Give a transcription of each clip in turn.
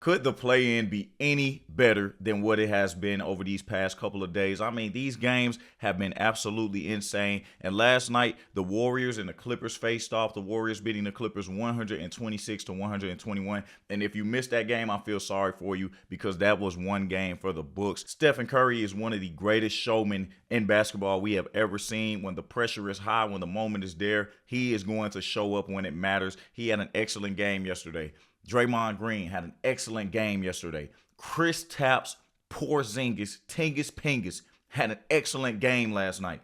Could the play-in be any better than what it has been over these past couple of days? I mean, these games have been absolutely insane. And last night, the Warriors and the Clippers faced off. The Warriors beating the Clippers 126 to 121. And if you missed that game, I feel sorry for you because that was one game for the books. Steph Curry is one of the greatest showmen in basketball we have ever seen. When the pressure is high, when the moment is there, he is going to show up when it matters. He had an excellent game yesterday. Draymond Green had an excellent game yesterday. Kristaps Porziņģis, Tingus Pingus, had an excellent game last night.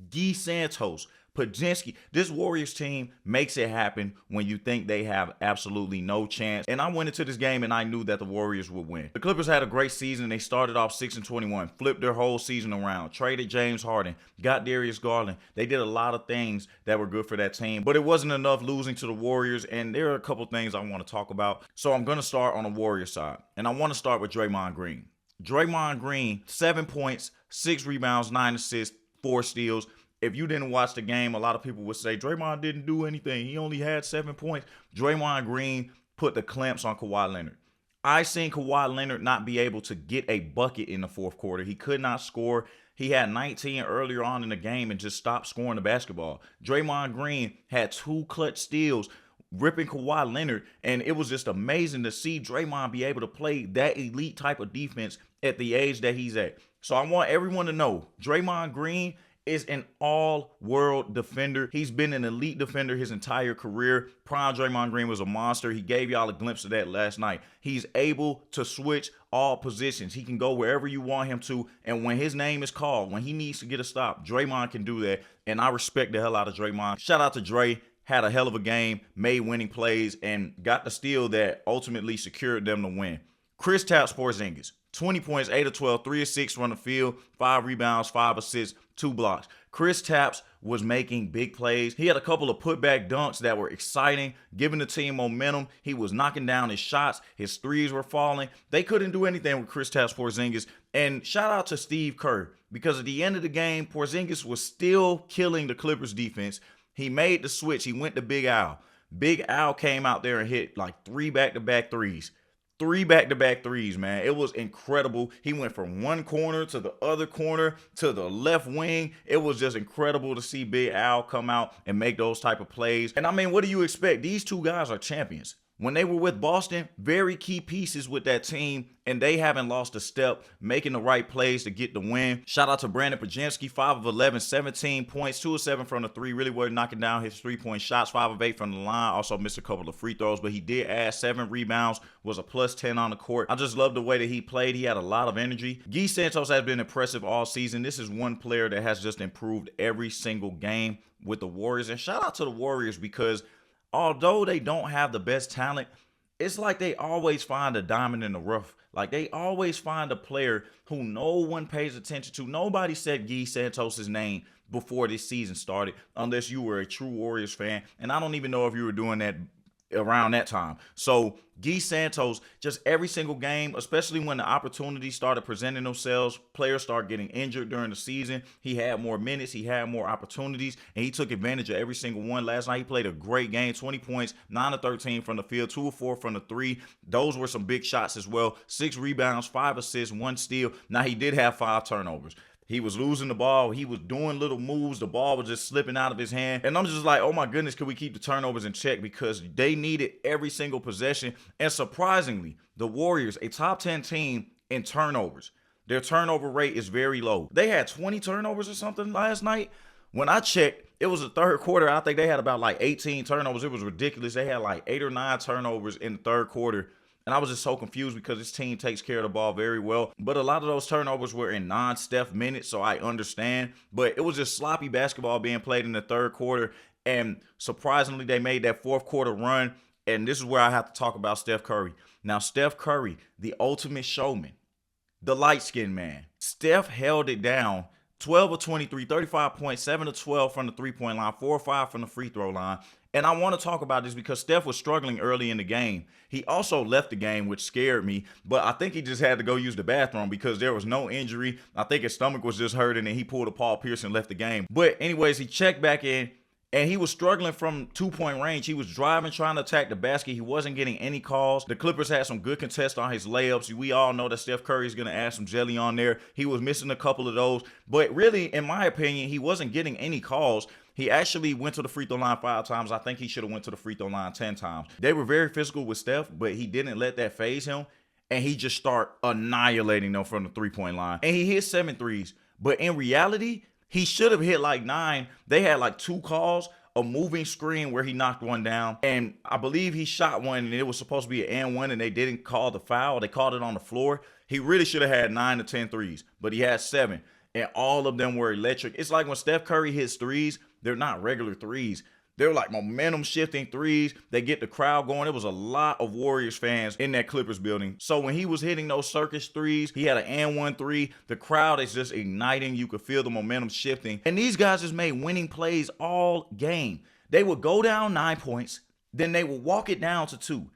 Gui Santos, Podziemski. This Warriors team makes it happen when you think they have absolutely no chance. And I went into this game and I knew that the Warriors would win. The Clippers had a great season. They started off 6-21, flipped their whole season around, traded James Harden, got Darius Garland. They did a lot of things that were good for that team, but it wasn't enough losing to the Warriors. And there are a couple things I want to talk about. So I'm going to start on the Warriors side. And I want to start with Draymond Green. Draymond Green, 7 points, 6 rebounds, 9 assists, 4 steals. If you didn't watch the game, a lot of people would say Draymond didn't do anything. He only had 7 points. Draymond Green put the clamps on Kawhi Leonard. I seen Kawhi Leonard not be able to get a bucket in the fourth quarter. He could not score. He had 19 earlier on in the game and just stopped scoring the basketball. Draymond Green had 2 clutch steals, ripping Kawhi Leonard, and it was just amazing to see Draymond be able to play that elite type of defense at the age that he's at. So I want everyone to know, Draymond Green is an all-world defender. He's been an elite defender his entire career. Prime Draymond Green was a monster. He gave y'all a glimpse of that last night. He's able to switch all positions. He can go wherever you want him to, and when his name is called, when he needs to get a stop, Draymond can do that, and I respect the hell out of Draymond. Shout out to Dre. Had a hell of a game, made winning plays, and got the steal that ultimately secured them to win. Kristaps Porziņģis, 20 points, 8 of 12, 3 of 6 from the field, 5 rebounds, 5 assists, 2 blocks. Kristaps was making big plays. He had a couple of putback dunks that were exciting, giving the team momentum. He was knocking down his shots. His threes were falling. They couldn't do anything with Kristaps Porziņģis. And shout out to Steve Kerr, because at the end of the game, Porziņģis was still killing the Clippers defense. He made the switch. He went to Big Al. Big Al came out there and hit like 3 back-to-back threes. 3 back-to-back threes, man. It was incredible. He went from one corner to the other corner to the left wing. It was just incredible to see Big Al come out and make those type of plays. And I mean, what do you expect? These two guys are champions. When they were with Boston, very key pieces with that team, and they haven't lost a step, making the right plays to get the win. Shout out to Brandin Podziemski, 5 of 11, 17 points, 2 of 7 from the 3. Really wasn't knocking down his 3-point shots, 5 of 8 from the line. Also missed a couple of free throws, but he did add 7 rebounds, was a plus 10 on the court. I just love the way that he played. He had a lot of energy. Gui Santos has been impressive all season. This is one player that has just improved every single game with the Warriors. And shout out to the Warriors, because although they don't have the best talent, it's like they always find a diamond in the rough. Like they always find a player who no one pays attention to. Nobody said Gui Santos' name before this season started, unless you were a true Warriors fan. And I don't even know if you were doing that around that time. So Gui Santos, just every single game, especially when the opportunities started presenting themselves, players started getting injured during the season, he had more minutes, he had more opportunities, and he took advantage of every single one. Last night he played a great game, 20 points, 9 of 13 from the field, 2 of 4 from the 3. Those were some big shots as well. 6 rebounds, 5 assists, 1 steal. Now he did have 5 turnovers. He was losing the ball. He was doing little moves. The ball was just slipping out of his hand. And I'm just like, oh my goodness, could we keep the turnovers in check? Because they needed every single possession. And surprisingly, the Warriors, a top 10 team in turnovers, their turnover rate is very low. They had 20 turnovers or something last night. When I checked, it was the third quarter. I think they had about like 18 turnovers. It was ridiculous. They had like 8 or 9 turnovers in the third quarter. And I was just so confused because this team takes care of the ball very well. But a lot of those turnovers were in non-Steph minutes, so I understand. But it was just sloppy basketball being played in the third quarter. And surprisingly, they made that fourth quarter run. And this is where I have to talk about Steph Curry. Now, Steph Curry, the ultimate showman, the light-skinned man. Steph held it down. 12 of 23, 35 points, 7 of 12 from the three-point line, 4 of 5 from the free throw line. And I want to talk about this because Steph was struggling early in the game. He also left the game, which scared me. But I think he just had to go use the bathroom because there was no injury. I think his stomach was just hurting and he pulled a Paul Pierce and left the game. But anyways, he checked back in And he was struggling from 2-point range. He was driving, trying to attack the basket. He wasn't getting any calls. The Clippers had some good contests on his layups. We all know that Steph Curry is going to add some jelly on there. He was missing a couple of those. But really, in my opinion, he wasn't getting any calls. He actually went to the free throw line 5 times. I think he should have went to the free throw line 10 times. They were very physical with Steph, but he didn't let that faze him. And he just started annihilating them from the 3-point line. And he hit 7 threes. But in reality, he should have hit like 9. They had like 2 calls, a moving screen where he knocked one down. And I believe he shot one and it was supposed to be an and one and they didn't call the foul. They called it on the floor. He really should have had 9 to 10 threes, but he had 7. And all of them were electric. It's like when Steph Curry hits threes, they're not regular threes. They're like momentum shifting threes. They get the crowd going. It was a lot of Warriors fans in that Clippers building. So when he was hitting those circus threes, he had an and one three. The crowd is just igniting. You could feel the momentum shifting. And these guys just made winning plays all game. They would go down 9 points. Then they would walk it down to 2.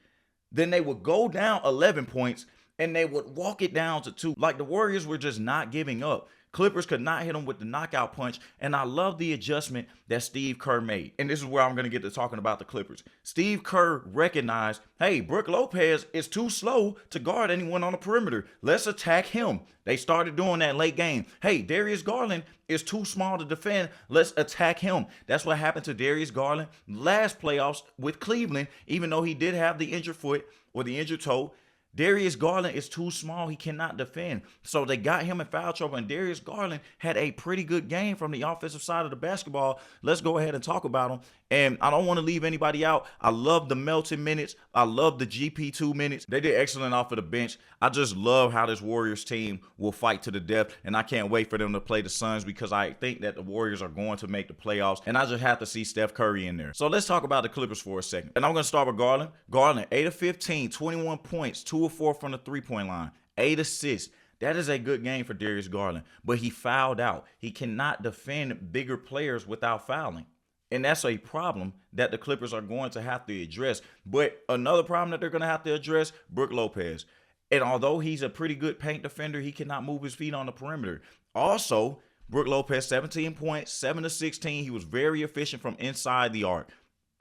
Then they would go down 11 points. And they would walk it down to 2. Like the Warriors were just not giving up. Clippers could not hit him with the knockout punch, and I love the adjustment that Steve Kerr made. And this is where I'm going to get to talking about the Clippers. Steve Kerr recognized, hey, Brook Lopez is too slow to guard anyone on the perimeter. Let's attack him. They started doing that late game. Hey, Darius Garland is too small to defend. Let's attack him. That's what happened to Darius Garland last playoffs with Cleveland, even though he did have the injured foot or the injured toe. Darius Garland is too small. He cannot defend. So they got him in foul trouble, and Darius Garland had a pretty good game from the offensive side of the basketball. Let's go ahead and talk about him. And I don't want to leave anybody out. I love the Melton minutes. I love the GP2 minutes. They did excellent off of the bench. I just love how this Warriors team will fight to the death, and I can't wait for them to play the Suns because I think that the Warriors are going to make the playoffs, and I just have to see Steph Curry in there. So let's talk about the Clippers for a second. And I'm going to start with Garland. Garland, 8 of 15, 21 points, 2 of 4 from the 3-point line, 8 assists. That is a good game for Darius Garland, but he fouled out. He cannot defend bigger players without fouling. And that's a problem that the Clippers are going to have to address. But another problem that they're going to have to address, Brook Lopez. And although he's a pretty good paint defender, he cannot move his feet on the perimeter. Also, Brook Lopez, 17 points, 7 of 16. He was very efficient from inside the arc.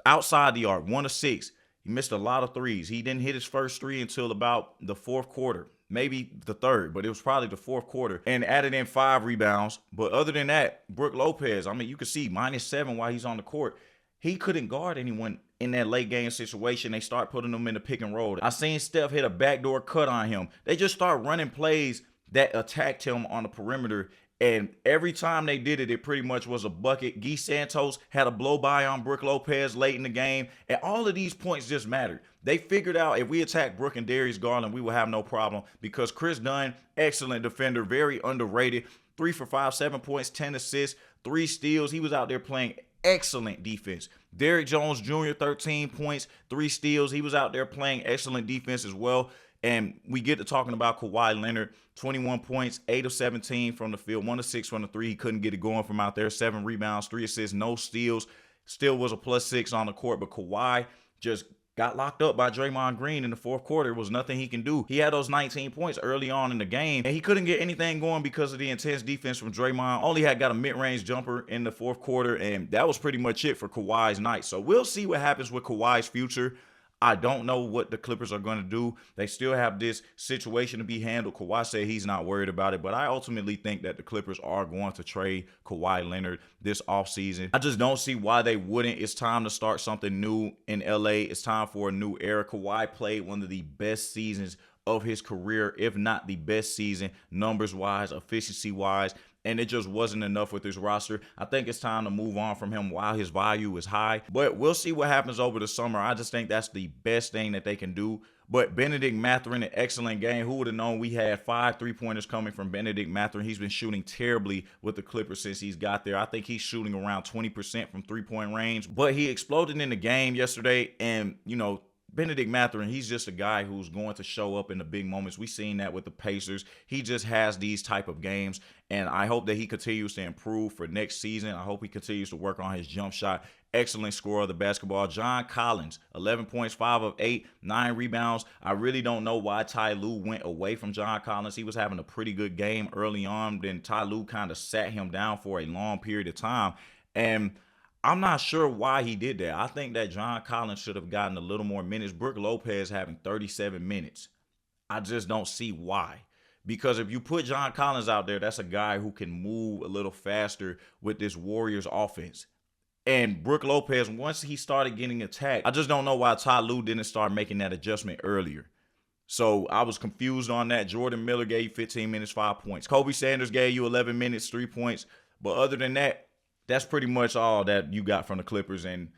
Outside the arc, 1 of 6. He missed a lot of threes. He didn't hit his first 3 until about the 4th quarter. Maybe the 3rd, but it was probably the 4th quarter, and added in 5 rebounds. But other than that, Brook Lopez, I mean, you can see -7 while he's on the court. He couldn't guard anyone in that late game situation. They start putting him in the pick and roll. I seen Steph hit a backdoor cut on him. They just start running plays that attacked him on the perimeter. And every time they did it, it pretty much was a bucket. Gui Santos had a blow-by on Brook Lopez late in the game. And all of these points just mattered. They figured out if we attack Brook and Darius Garland, we will have no problem. Because Chris Dunn, excellent defender, very underrated. 3 for 5, 7 points, 10 assists, 3 steals. He was out there playing excellent defense. Derrick Jones Jr., 13 points, 3 steals. He was out there playing excellent defense as well. And we get to talking about Kawhi Leonard, 21 points, 8 of 17 from the field, 1 of 6 from the 3. He couldn't get it going from out there. 7 rebounds, 3 assists, no steals. Still was a +6 on the court, but Kawhi just got locked up by Draymond Green in the 4th quarter. There was nothing he can do. He had those 19 points early on in the game, and he couldn't get anything going because of the intense defense from Draymond. Only had got a mid-range jumper in the 4th quarter, and that was pretty much it for Kawhi's night. So we'll see what happens with Kawhi's future. I don't know what the Clippers are going to do. They still have this situation to be handled. Kawhi said he's not worried about it, but I ultimately think that the Clippers are going to trade Kawhi Leonard this offseason. I just don't see why they wouldn't. It's time to start something new in LA. It's time for a new era. Kawhi played one of the best seasons of his career, if not the best season, numbers-wise, efficiency-wise, and it just wasn't enough with his roster. I think it's time to move on from him while his value is high, but we'll see what happens over the summer. I just think that's the best thing that they can do. But Bennedict Mathurin, an excellent game. Who would have known we had 5 3-pointers coming from Bennedict Mathurin? He's been shooting terribly with the Clippers since he's got there. I think he's shooting around 20% from 3-point range, but he exploded in the game yesterday, and, you know, Bennedict Mathurin, he's just a guy who's going to show up in the big moments. We've seen that with the Pacers. He just has these type of games, and I hope that he continues to improve for next season. I hope he continues to work on his jump shot. Excellent scorer of the basketball. John Collins, 11 points, 5 of 8, 9 rebounds. I really don't know why Ty Lue went away from John Collins. He was having a pretty good game early on. Then Ty Lue kind of sat him down for a long period of time, and I'm not sure why he did that. I think that John Collins should have gotten a little more minutes. Brook Lopez having 37 minutes. I just don't see why. Because if you put John Collins out there, that's a guy who can move a little faster with this Warriors offense. And Brook Lopez, once he started getting attacked, I just don't know why Ty Lue didn't start making that adjustment earlier. So I was confused on that. Jordan Miller gave you 15 minutes, 5 points. Kobe Sanders gave you 11 minutes, 3 points. But other than that, that's pretty much all that you got from the Clippers. And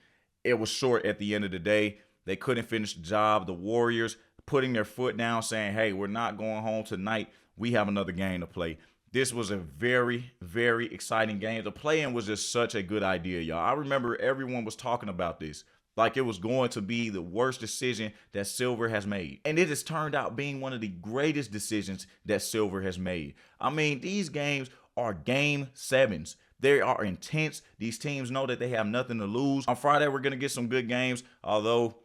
it was short at the end of the day. They couldn't finish the job. The Warriors putting their foot down, saying, hey, we're not going home tonight. We have another game to play. This was a very, very exciting game. The play-in was just such a good idea, y'all. I remember everyone was talking about this like it was going to be the worst decision that Silver has made. And it has turned out being one of the greatest decisions that Silver has made. I mean, these games are game sevens. They are intense. These teams know that they have nothing to lose. On Friday, we're going to get some good games, although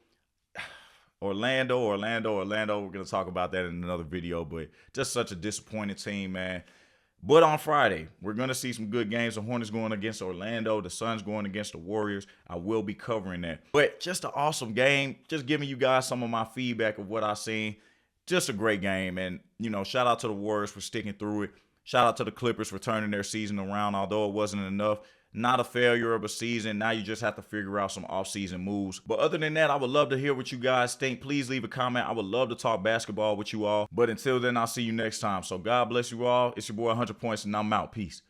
Orlando. We're going to talk about that in another video, but just such a disappointing team, man. But on Friday, we're going to see some good games. The Hornets going against Orlando. The Suns going against the Warriors. I will be covering that. But just an awesome game. Just giving you guys some of my feedback of what I've seen. Just a great game. And, you know, shout out to the Warriors for sticking through it. Shout out to the Clippers for turning their season around, although it wasn't enough. Not a failure of a season. Now you just have to figure out some off-season moves. But other than that, I would love to hear what you guys think. Please leave a comment. I would love to talk basketball with you all. But until then, I'll see you next time. So God bless you all. It's your boy 100 Points, and I'm out. Peace.